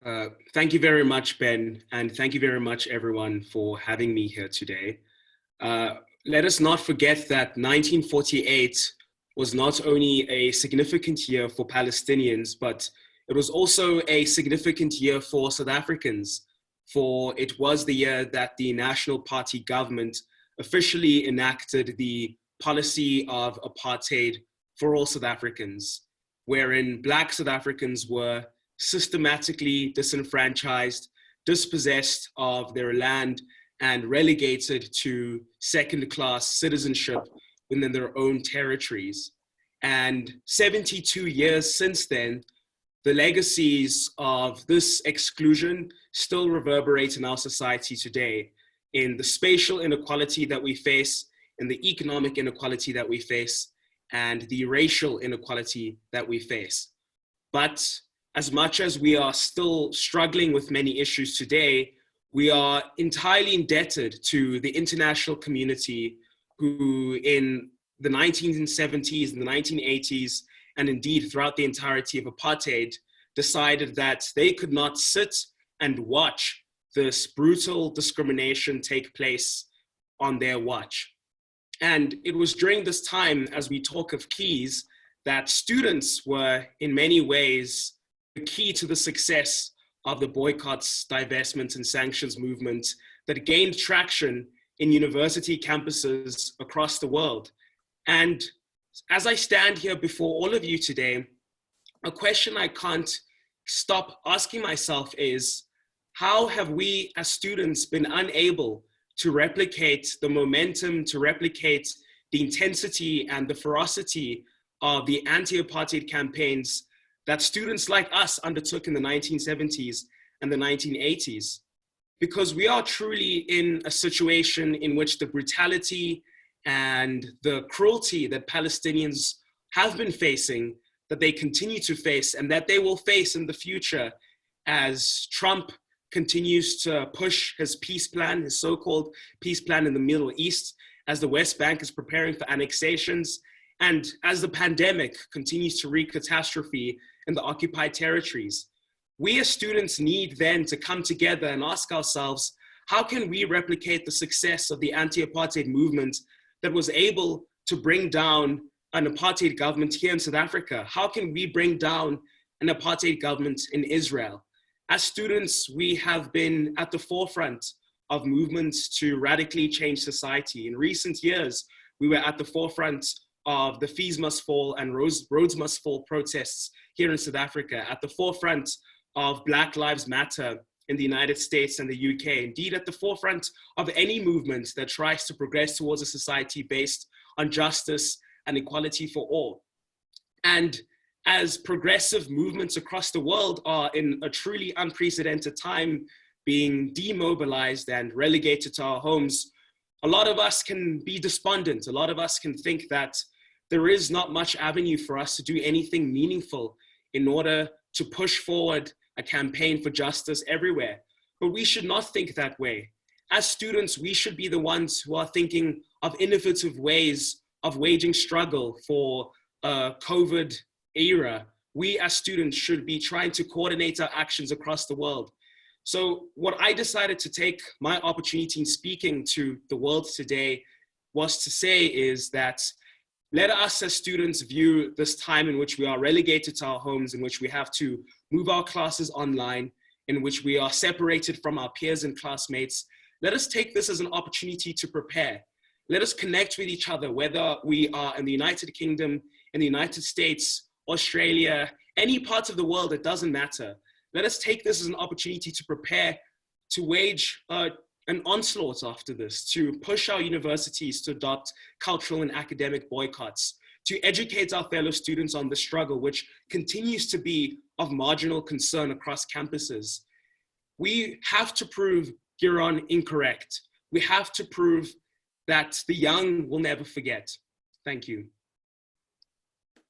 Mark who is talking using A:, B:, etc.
A: Thank you very much, Ben, and thank you very much, everyone, for having me here today. Uh, Let us not forget that 1948 was not only a significant year for Palestinians, but it was also a significant year for South Africans, for it was the year that the National Party government officially enacted the policy of apartheid for all South Africans, wherein Black South Africans were systematically disenfranchised, dispossessed of their land, and relegated to second-class citizenship within their own territories. And 72 years since then, the legacies of this exclusion still reverberate in our society today, in the spatial inequality that we face, in the economic inequality that we face, and the racial inequality that we face. But as much as we are still struggling with many issues today, we are entirely indebted to the international community who in the 1970s and the 1980s, and indeed throughout the entirety of apartheid, decided that they could not sit and watch this brutal discrimination take place on their watch. And it was during this time, as we talk of keys, that students were in many ways the key to the success of the boycotts, divestments, and sanctions movement that gained traction in university campuses across the world. And as I stand here before all of you today, a question I can't stop asking myself is, how have we as students been unable to replicate the momentum, to replicate the intensity and the ferocity of the anti-apartheid campaigns that students like us undertook in the 1970s and the 1980s? Because we are truly in a situation in which the brutality and the cruelty that Palestinians have been facing, that they continue to face, and that they will face in the future as Trump continues to push his peace plan, his so-called peace plan in the Middle East, as the West Bank is preparing for annexations, and as the pandemic continues to wreak catastrophe in the occupied territories. We as students need then to come together and ask ourselves, how can we replicate the success of the anti-apartheid movement that was able to bring down an apartheid government here in South Africa? How can we bring down an apartheid government in Israel? As students, we have been at the forefront of movements to radically change society. In recent years, we were at the forefront of the Fees Must Fall and Roads Must Fall protests here in South Africa, at the forefront of Black Lives Matter in the United States and the UK, indeed at the forefront of any movement that tries to progress towards a society based on justice and equality for all. And as progressive movements across the world are in a truly unprecedented time being demobilized and relegated to our homes, a lot of us can be despondent. A lot of us can think that there is not much avenue for us to do anything meaningful in order to push forward a campaign for justice everywhere. But we should not think that way. As students, we should be the ones who are thinking of innovative ways of waging struggle for a COVID era. We as students should be trying to coordinate our actions across the world. So what I decided to take my opportunity in speaking to the world today was to say is that let us as students view this time in which we are relegated to our homes, in which we have to move our classes online, in which we are separated from our peers and classmates. Let us take this as an opportunity to prepare. Let us connect with each other, whether we are in the United Kingdom, in the United States, Australia, any part of the world, it doesn't matter. Let us take this as an opportunity to prepare to wage an onslaught after this, to push our universities to adopt cultural and academic boycotts, to educate our fellow students on the struggle, which continues to be of marginal concern across campuses. We have to prove Giron incorrect. We have to prove that the young will never forget. Thank you.